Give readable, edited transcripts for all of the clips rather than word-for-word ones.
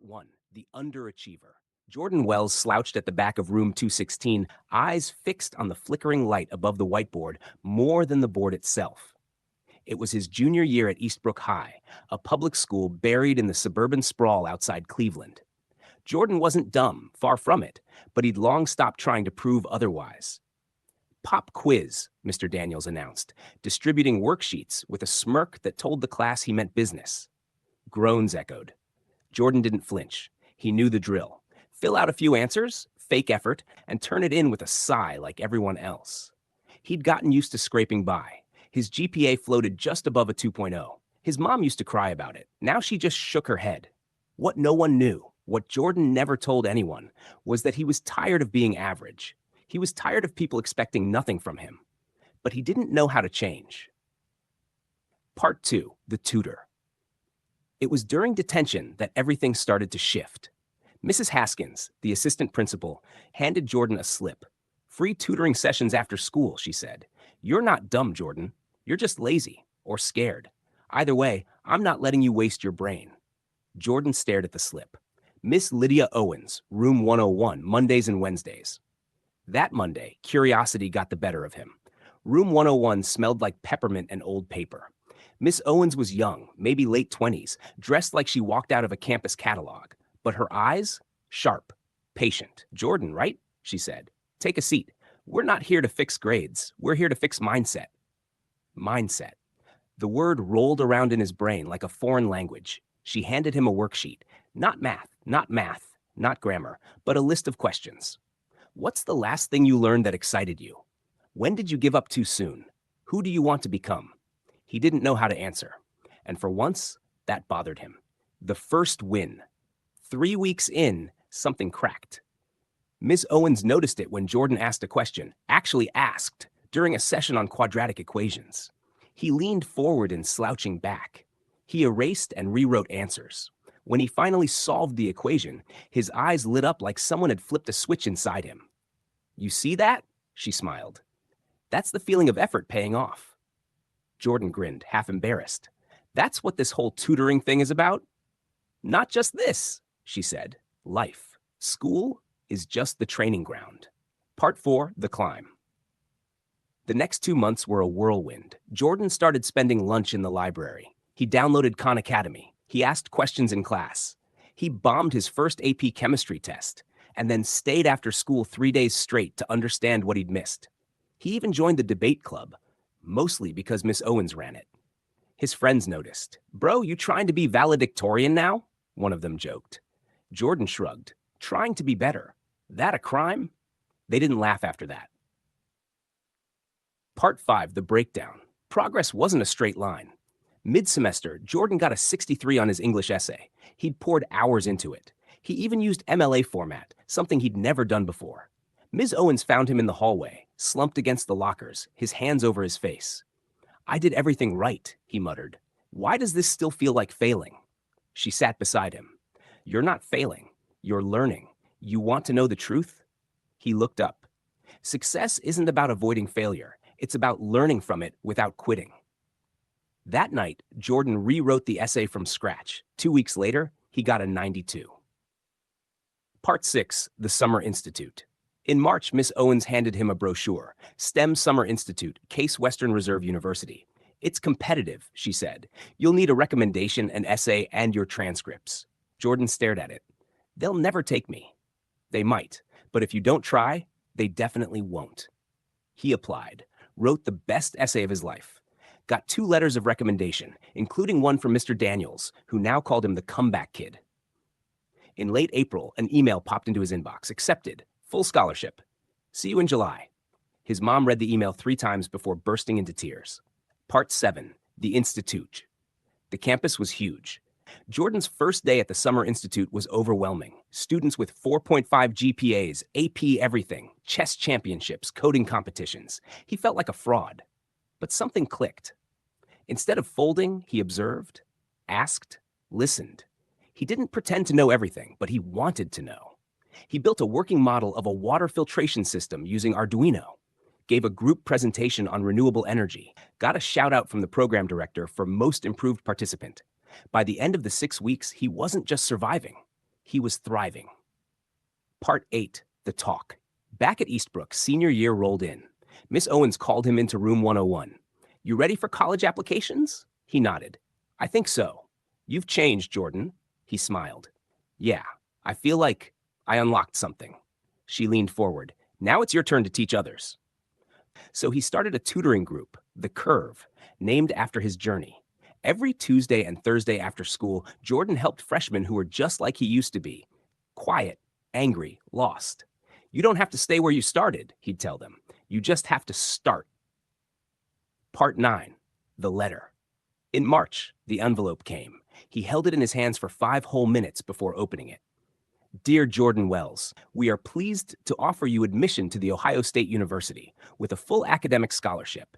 1. The Underachiever. Jordan Wells slouched at the back of room 216, eyes fixed on the flickering light above the whiteboard more than the board itself. It was his junior year at Eastbrook High, a public school buried in the suburban sprawl outside Cleveland. Jordan wasn't dumb, far from it, but he'd long stopped trying to prove otherwise. Pop quiz, Mr. Daniels announced, distributing worksheets with a smirk that told the class he meant business. Groans echoed. Jordan didn't flinch. He knew the drill. Fill out a few answers, fake effort, and turn it in with a sigh like everyone else. He'd gotten used to scraping by. His GPA floated just above a 2.0. His mom used to cry about it. Now she just shook her head. What no one knew, what Jordan never told anyone, was that he was tired of being average. He was tired of people expecting nothing from him. But he didn't know how to change. Part 2. The Tutor. It was during detention that everything started to shift. Mrs. Haskins, the assistant principal, handed Jordan a slip. Free tutoring sessions after school, she said. You're not dumb, Jordan. You're just lazy or scared. Either way, I'm not letting you waste your brain. Jordan stared at the slip. Miss Lydia Owens, room 101, Mondays and Wednesdays. That Monday, curiosity got the better of him. Room 101 smelled like peppermint and old paper. Miss Owens was young, maybe late 20s, dressed like she walked out of a campus catalog. But her eyes? Sharp, patient. Jordan, right? She said. Take a seat. We're not here to fix grades. We're here to fix mindset. Mindset. The word rolled around in his brain like a foreign language. She handed him a worksheet. Not math, not grammar, but a list of questions. What's the last thing you learned that excited you? When did you give up too soon? Who do you want to become? He didn't know how to answer. And for once, that bothered him. The first win. 3 weeks in, something cracked. Ms. Owens noticed it when Jordan asked a question, actually asked, during a session on quadratic equations. He leaned forward in slouching back. He erased and rewrote answers. When he finally solved the equation, his eyes lit up like someone had flipped a switch inside him. You see that? She smiled. That's the feeling of effort paying off. Jordan grinned, half embarrassed. That's what this whole tutoring thing is about? Not just this, she said. Life. School is just the training ground. Part 4, The Climb. The next 2 months were a whirlwind. Jordan started spending lunch in the library. He downloaded Khan Academy. He asked questions in class. He bombed his first AP chemistry test and then stayed after school 3 days straight to understand what he'd missed. He even joined the debate club, mostly because Miss Owens ran it. His friends noticed. Bro, you trying to be valedictorian now? One of them joked. Jordan shrugged. Trying to be better. That a crime? They didn't laugh after that. Part 5, The Breakdown. Progress wasn't a straight line. Mid-semester, Jordan got a 63 on his English essay. He'd poured hours into it. He even used MLA format, something he'd never done before. Ms. Owens found him in the hallway, slumped against the lockers, his hands over his face. I did everything right, he muttered. Why does this still feel like failing? She sat beside him. You're not failing. You're learning. You want to know the truth? He looked up. Success isn't about avoiding failure. It's about learning from it without quitting. That night, Jordan rewrote the essay from scratch. 2 weeks later, he got a 92. Part 6, The Summer Institute. In March, Miss Owens handed him a brochure, STEM Summer Institute, Case Western Reserve University. It's competitive, she said. You'll need a recommendation, an essay, and your transcripts. Jordan stared at it. They'll never take me. They might, but if you don't try, they definitely won't. He applied, wrote the best essay of his life, got 2 letters of recommendation, including one from Mr. Daniels, who now called him the comeback kid. In late April, an email popped into his inbox. Accepted. Full scholarship. See you in July. His mom read the email 3 times before bursting into tears. Part 7, The Institute. The campus was huge. Jordan's first day at the Summer Institute was overwhelming. Students with 4.5 GPAs, AP everything, chess championships, coding competitions. He felt like a fraud. But something clicked. Instead of folding, he observed, asked, listened. He didn't pretend to know everything, but he wanted to know. He built a working model of a water filtration system using Arduino, gave a group presentation on renewable energy, got a shout out from the program director for most improved participant. By the end of the 6 weeks, he wasn't just surviving. He was thriving. Part 8, The Talk. Back at Eastbrook, senior year rolled in. Miss Owens called him into room 101. You ready for college applications? He nodded. I think so. You've changed, Jordan. He smiled. Yeah, I feel like I unlocked something. She leaned forward. Now it's your turn to teach others. So he started a tutoring group, The Curve, named after his journey. Every Tuesday and Thursday after school, Jordan helped freshmen who were just like he used to be. Quiet, angry, lost. You don't have to stay where you started, he'd tell them. You just have to start. Part 9, The Letter. In March, the envelope came. He held it in his hands for 5 whole minutes before opening it. Dear Jordan Wells, we are pleased to offer you admission to the Ohio State University with a full academic scholarship.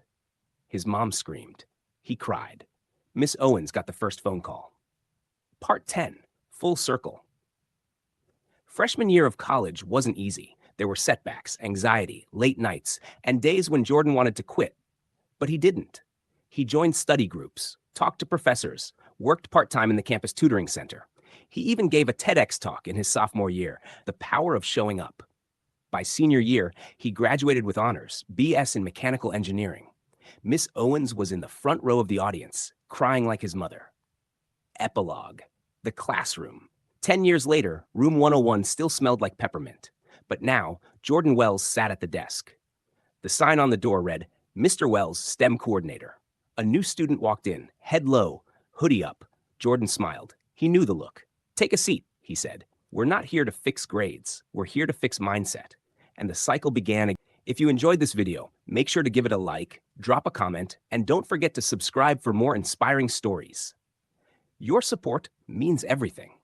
His mom screamed. He cried. Miss Owens got the first phone call. Part 10, Full Circle. Freshman year of college wasn't easy. There were setbacks, anxiety, late nights, and days when Jordan wanted to quit. But he didn't. He joined study groups, talked to professors, worked part-time in the campus tutoring center. He even gave a TEDx talk in his sophomore year, The Power of Showing Up. By senior year, he graduated with honors, BS in mechanical engineering. Miss Owens was in the front row of the audience, crying like his mother. Epilogue. The classroom. 10 years later, room 101 still smelled like peppermint. But now, Jordan Wells sat at the desk. The sign on the door read, Mr. Wells, STEM Coordinator. A new student walked in, head low, hoodie up. Jordan smiled. He knew the look. Take a seat, he said. We're not here to fix grades. We're here to fix mindset. And the cycle began again. If you enjoyed this video, make sure to give it a like, drop a comment, and don't forget to subscribe for more inspiring stories. Your support means everything.